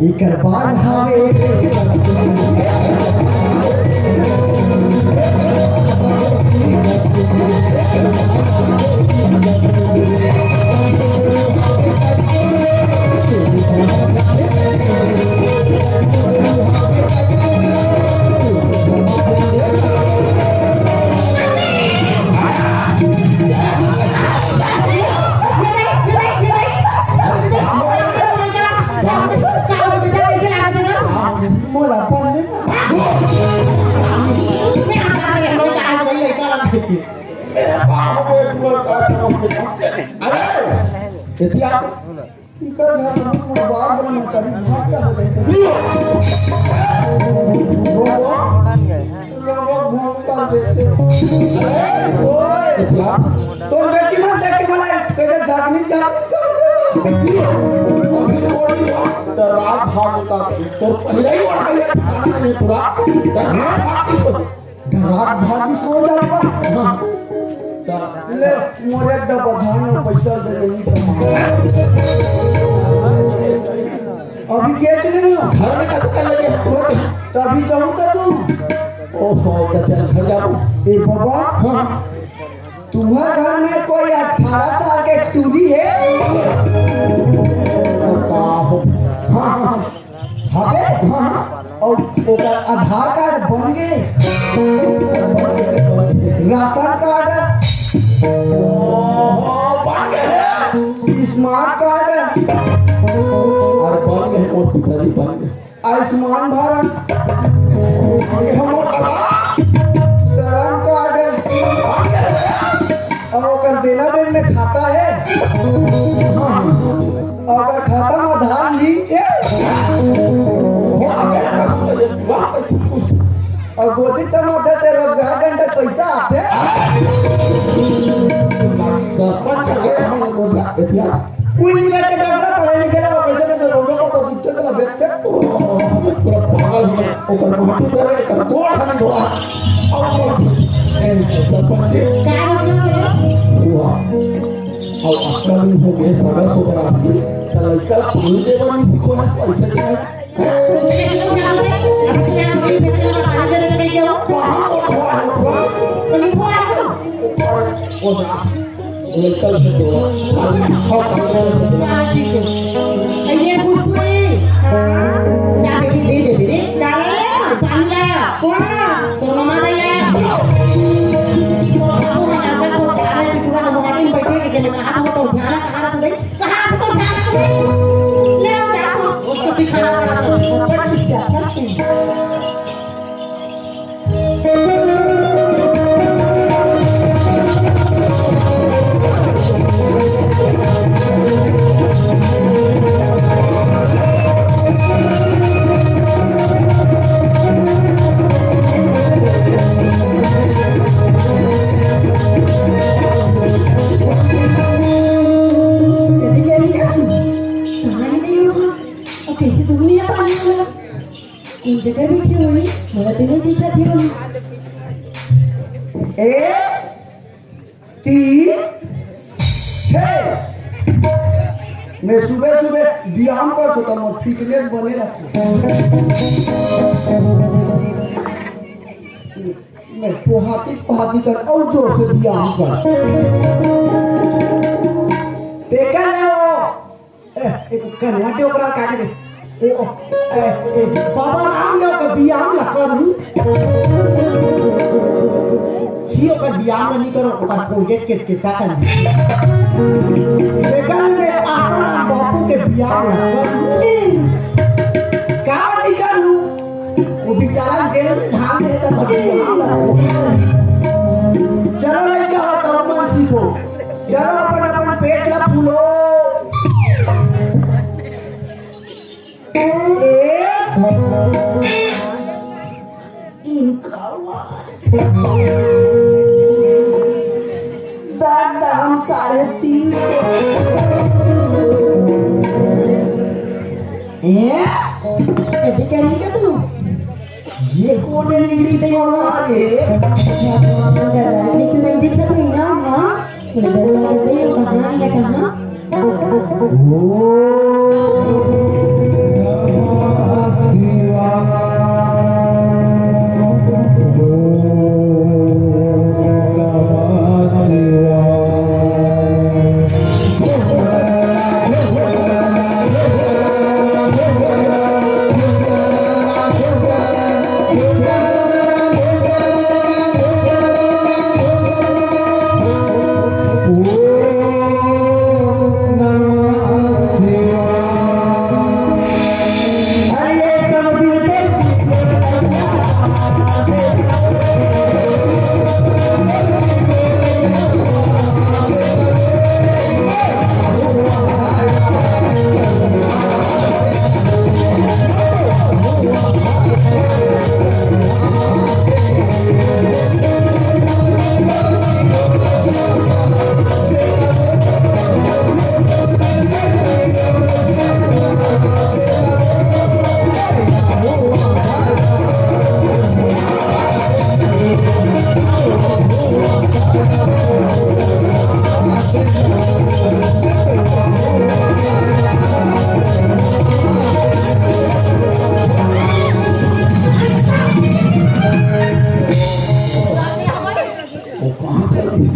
इकर बाद हवे Jadi kita nggak mau bawa mencari harta तो बेटी मत देख के मलाई कैसे जागनी रात भागता तो पहले ही पूरा रात भागी सो जाता ले मोरे डब्बा धान पैसा दे नहीं अभी क्या चले घर में कब कर लगे तभी जाऊं तो तुम ओहो चल घर जाओ ए बाबा हां तुम्हारे घर में कोई 18 साल के टूरी है हां हां और ओकर आधार कार्ड बन गए राशन कार्ड बन गए स्मार्ट कार्ड और बन गए और पिताजी बन गए आयुष्मान भारत श्रम कार्ड और देना बैंक में खाता है और खाता में आधार लिंक है और गोदी टमाटर ते रोजगार घंटा पैसा आते कोई नहीं बैठे डॉक्टर पढ़े लिखे ना पैसे कैसे रोजों को तो दिक्कत ना बैठते पूरा पागल हो ओकर माटी पे कर कोड़ हमें धोआ और सरपंच क्या हुआ और अक्कल हो गए सगा सोबरा आदमी लड़का फूल दे बनी सिको ना पैसा क्या लड़का से दो खाओ ठीक है ये पुष्पी क्या बेटी दे दे डाले पानी कौन तो मामा ले जगह बैठी हुई मेरा दिल दिखा थी मैं सुबह सुबह व्यायाम करता था और फिटनेस बने रखता मैं पोहाती कर और जोर से व्यायाम कर देखा ना वो एक करवाटे ओकरा का दे बाबा रामदेव का व्यायाम लगा जियो का व्यायाम नहीं करो ओकर प्रोजेक्ट के चाकन लेकिन मैं आसाराम बापू के व्यायाम लगा का नहीं करूं वो बेचारा जेल में धान देता था चलो लड़का होता मन सीखो चलो अपन पेट ला फूलो दाम 350 क्या नहीं तू ये कौन है नीली तुम्हारे लेकिन नहीं दिखा तो ना मां कहां ओ Namah Shivaya.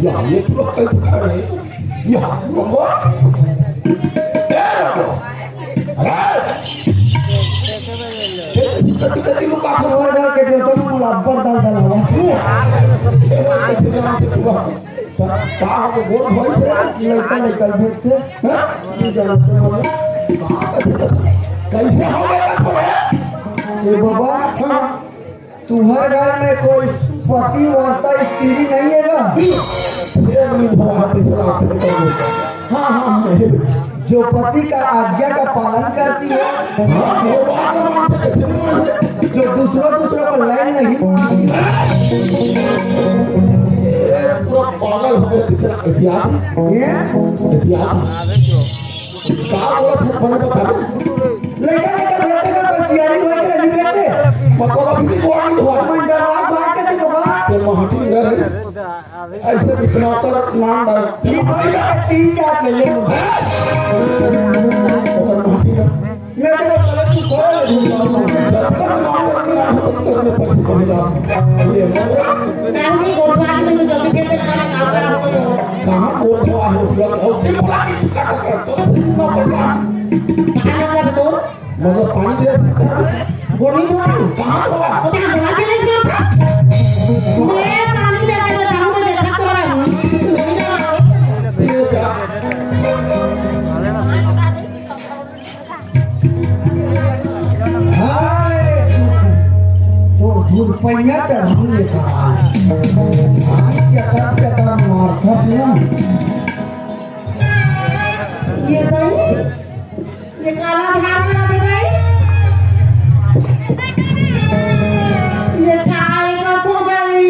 Ya, ये तो कैसे खड़े? या, बंगो। कभी लुका खबर डाल के जो तो मुलाबर डाल डाला कहाँ के गोल भोल से लड़का निकल भेजते हैं ये जानते हो कैसे हो गया ये बाबा तुम्हारे घर में कोई पति वार्ता स्त्री नहीं है ना हाँ हाँ जो पति का आज्ञा का पालन करती है जो दूसरों को लाइन नहीं मारती पूरा पागल हो गया तीसरा इतिहास ये इतिहास क्या बोला था बड़ा बता लड़का कहते का बसियारी होए के नहीं कहते पकोड़ा भी बोल हुआ मंडा लाग भाग के बाबा ते महटी रहे ऐसे इतना तर नाम डाल तीन चार ले ले मैं तो गलत तू खोल फैमिली गोठवा के में जल्दी कहते खाना काम करा कहां गोठवा है लोग होती बोला कि का तो सुनो बोला कहां लगा तो मगर पानी दे गोनी तो कहां तो तो बोला चले मैं पानी दे के बताऊं तो देखा तो रहा हूं रुपया चढ़ाने का मारता से ये भाई ये काला भाग ना दे भाई ये काले का हो गई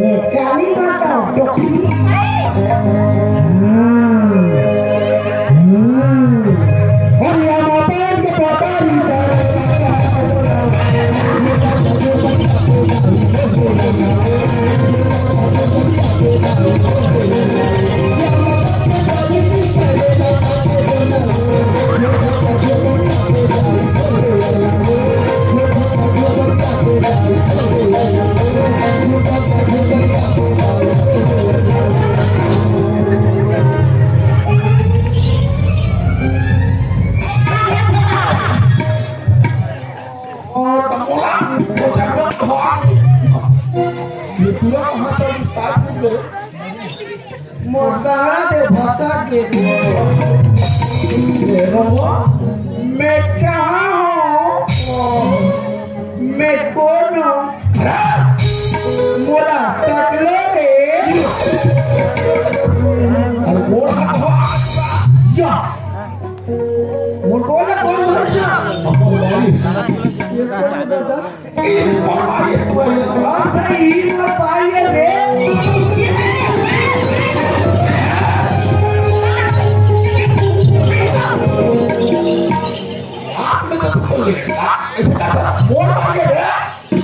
ये काली माता टोकरी और ये माता के पापा मोसारा दे भाषा के मैं कहाँ हूँ मैं कौन हूँ मोला सकले रे मुर्गोला कौन है ये कौन दादा अच्छा ईद में पाइए रे मोड़ मारे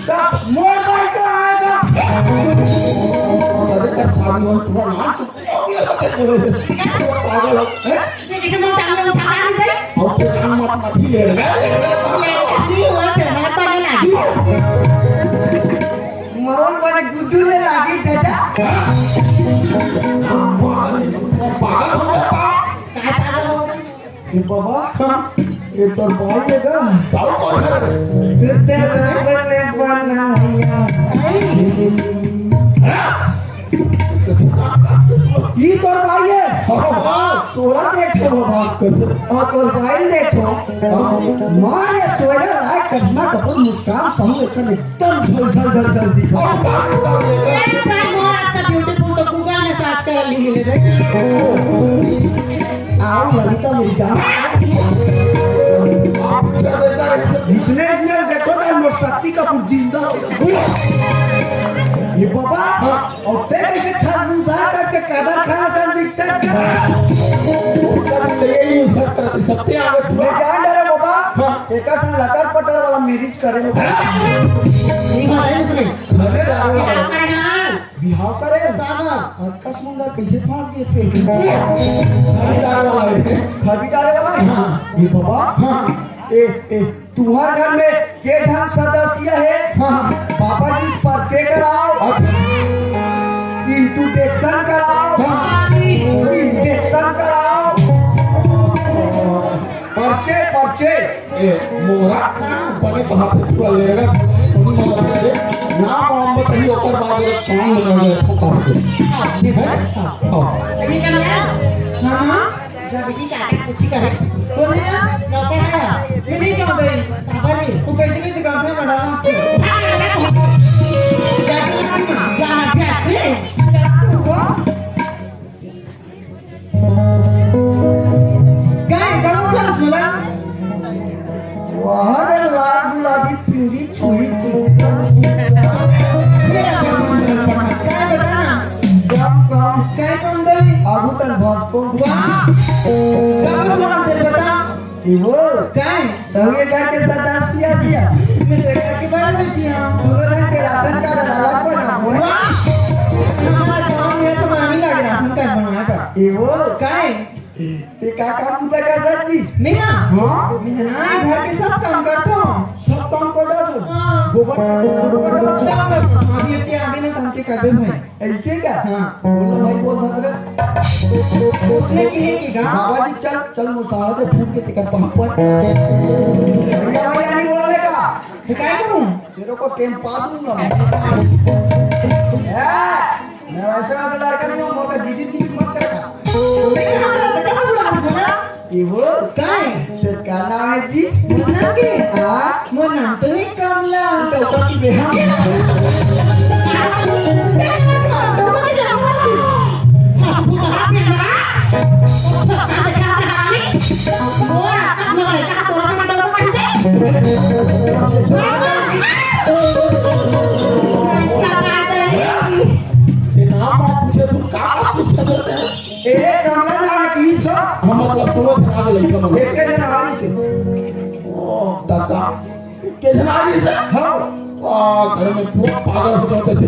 तब मोड़ मार के आएगा अरे का सामने तुम्हारा नाम चुप हो गया पागल है ये किसी में टांग उठा नहीं गए और तो टांग मत ले ले हुआ फिर हाथ पर नहीं लगी मोहन बने गुड्डू ले लगी दादा पागल हो गया काय पागल हो गया ये बाबा ये तो भाई है ना साउ कौन है तुझसे बने बनाया ये तो भाई है तोड़ा देखो बाबा और तो भाई देखो मां ये सोया राय करिश्मा कपूर मुस्कान समूह ऐसा एकदम ढल दिखा ये भाई मोर आपका ब्यूटीफुल तो गूगल में सर्च कर ली मिले रे आओ ललिता मेरी जान इसने देखो ना मोर शक्ति का जिंदा ये बाबा और ते कैसे खरबूजा करके काबर खाना सन दिखता है यही सत्य आवे मैं जान डरे बाबा एका सन लटर पटर वाला मैरिज करे हो नहीं मारे इसने बिहाव करे दाना का सुंदर कैसे फांस गए पेट खरीदार वाला ये बाबा ए तुम्हारे घर में के जन सदस्य है पापा जी पर्चे करा मोरा बने बात पूरा लेगा थोड़ी मोरा दे ना काम बताइए ओकर बाद काम लगा पास ठीक है हां सही कर लिया हां जब भी जाके कुछ करे बोले नौकर है मैं नहीं क्यों गई पापा ने तू कैसे कैसे काम में बढ़ाना जाना प्यासे काय दाम प्लस मला वहां लाल गुलाबी प्यूरी छुई काय बताना काय काम दे आगू तक भास्को वाह काम काम दे बता वो काय तवे घर के साथ आसिया आसिया मैं देखा कि बड़ा बेटी हां दूर के राशन कार्ड अलग बना वाह हमारा काम में तो मानी लगे राशन कार्ड बनवाया था वो काय ते का काम पूजा करता जी मेरा हां मैं ना घर के सब काम करता हूं सब काम कर दो हां गोबर सब कर दो सब अभी ते अभी ना समझे करबे भाई ऐसे का हां बोला भाई बोल धरे उसने कहे कि गा बाबा जी चल चल मुसारा दे फूट के टिकट पहुंच पर भैया भैया नहीं बोलने का तो क्या करूं तेरे को टेम्पा दूंगा मैं वैसे लड़का नहीं हूँ मौका दीदी दीदी मत करना वो काय तेरे का नाम है जी मुन्ना के हाँ मुन्ना तो ही कमला तो ऊपर की बेहा मतलब तो खराब लड़का मगर एक के जनवरी से ओ दादा के जनवरी से हां घर में पूरा पागल हो जाते थे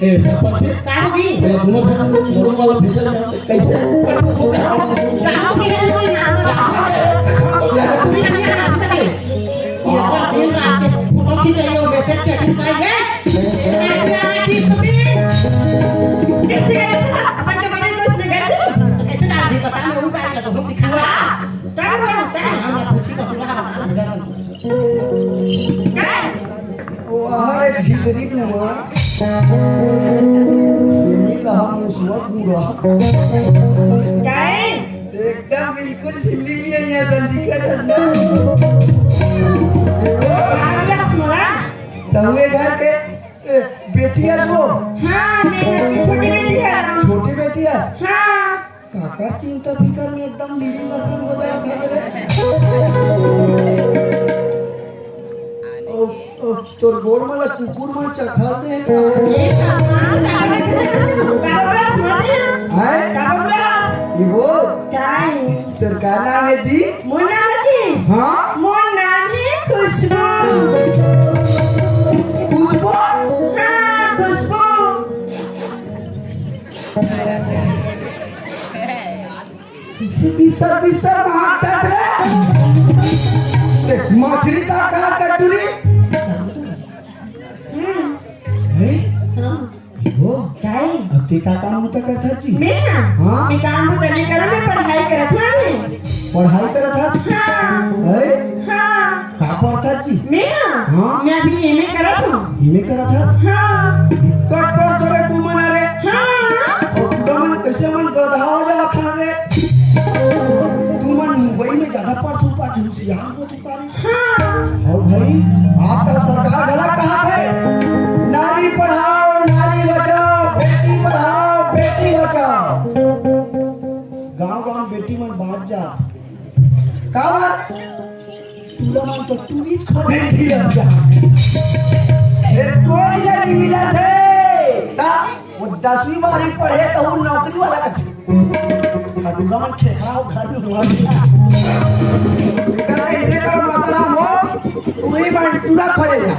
ए सरपंच साहब भी मैं दोनों जन मोड़ने वाला भेजल कैसे साहब के कोई नाम दिन रात के फोटो खिंचाइए वो मैसेज चेकिंग करेंगे कैसे अपन के बड़े दोस्त ने गए कैसे डाल दी पता मैं वो डाल तो हम सिखावा क्या बोला है हम पूछी को पूरा वो हरे झिगरी नुआ सेमी ला मुसवा पूरा क्या है एकदम बिल्कुल झिल्ली भी नहीं है जल्दी का डंडा तहुए घर के बेटिया सो हां मेरी छोटी बेटी है छोटी बेटिया हां काका चिंता फिकर में एकदम लीडिंग मसल हो जाए ओ तोर गोड़ मला कुकुर में चखा दे ये सामान है ये वो काय तेरा का नाम है जी मुन्ना लतीफ हाँ मोर नाम है खुशबू खुशबू हाँ खुशबू बिस्तर मारता रे मछली सा का कटोरी है वो काय अति का काम होता करता जी मैं हाँ मैं काम तो नहीं करा मैं पढ़ाई करत हूं अभी पढ़ाई करता हाँ है हाँ का पढ़ता जी मैं हाँ मैं अभी एमए करत हूं हिमे करता हाँ कट पर करे तू मना रे हाँ और तू मन कैसे मन गधा हो जा खा रे तू मन मुंबई में ज्यादा पढ़ तू पाठ होशियार हो तू पारे हाँ और भाई आजकल सरकार गलत कहा है नारी पढ़ाओ नारी बचाओ बेटी पढ़ाओ बेटी बचाओ गांव बेटी मन बात जा का बात तुला मन तो टूरिस्ट खोजे भी लग जा ए कोई नहीं मिला थे ता वो 10वीं बारी पढ़े तो वो नौकरी वाला का तुला मन खेखड़ा हो घर में हुआ इतना ऐसे कर मतलब हो तू ही मन पूरा खोले जा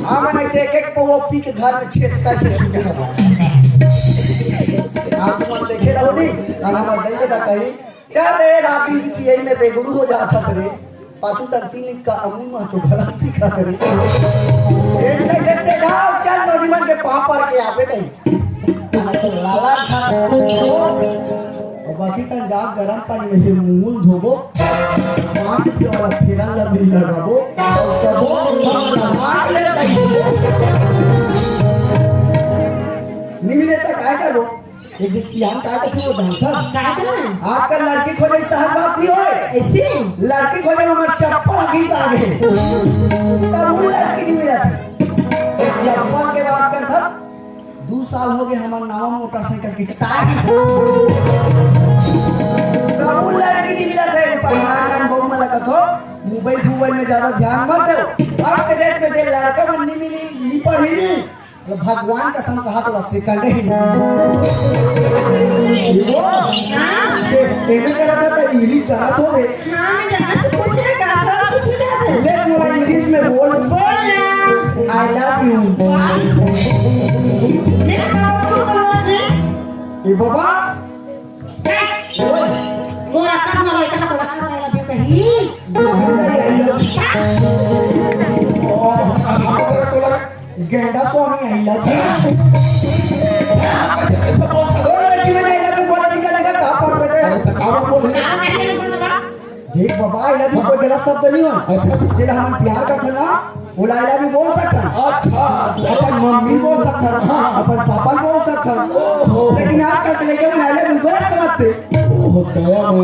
हम ऐसे एक वो पी के घर में छेदता से सुते हैं आप मन देखे रहो नहीं हम जाइए जा कहीं चल रे राती पीए में बेगुरु हो जाता रे पाछू तक तीन का अमूल में तो गलती का करे एक लगे से गाओ चल नोनी मन के पाप पर के आवे कहीं लाला खा और बस बाकी तन जा गरम पानी में से मूल धोबो 5 रुपया वाला फेरा लबी लगाबो तबो मार ले नहीं मिले तो काय करो एक सियान काय करते हो जानता आजकल लड़की खोजे सहज बात नहीं होए ऐसे लड़की खोजे हमार चप्पल घिस आगे तब वो लड़की नहीं मिला थी चप्पल के बात कर था 2 साल हो गए हमार नावा मोटरसाइकिल की टायर तब वो लड़की नहीं मिला था पर बहुत में लगा था मोबाइल में ज्यादा ध्यान मत दो अब के डेट में जे लड़का मन नहीं मिली पढ़ी नहीं भगवान का सम कहा तो सेकंड ही वो एमे करा था तो इंग्लिश जानत हो बे हां मैं जानत पूछ रहा का पूछ रहा ले मोला इंग्लिश में बोल आई लव यू मेरा बाप को बोल रे ए बाबा वो आकाश में लेकर थोड़ा सा आई लव यू कही गेंडा स्वामी आई लव यू लड़की में आई लव यू बोला नहीं जानेगा कहां पर सके देख बाबा आई लव यू कोई गलत शब्द नहीं हो जेला हम प्यार करते ना वो आई लव यू बोल सकता अच्छा अपन मम्मी बोल सकता अपन पापा बोल सकता लेकिन आजकल के लड़के में आई लव यू गलत समझते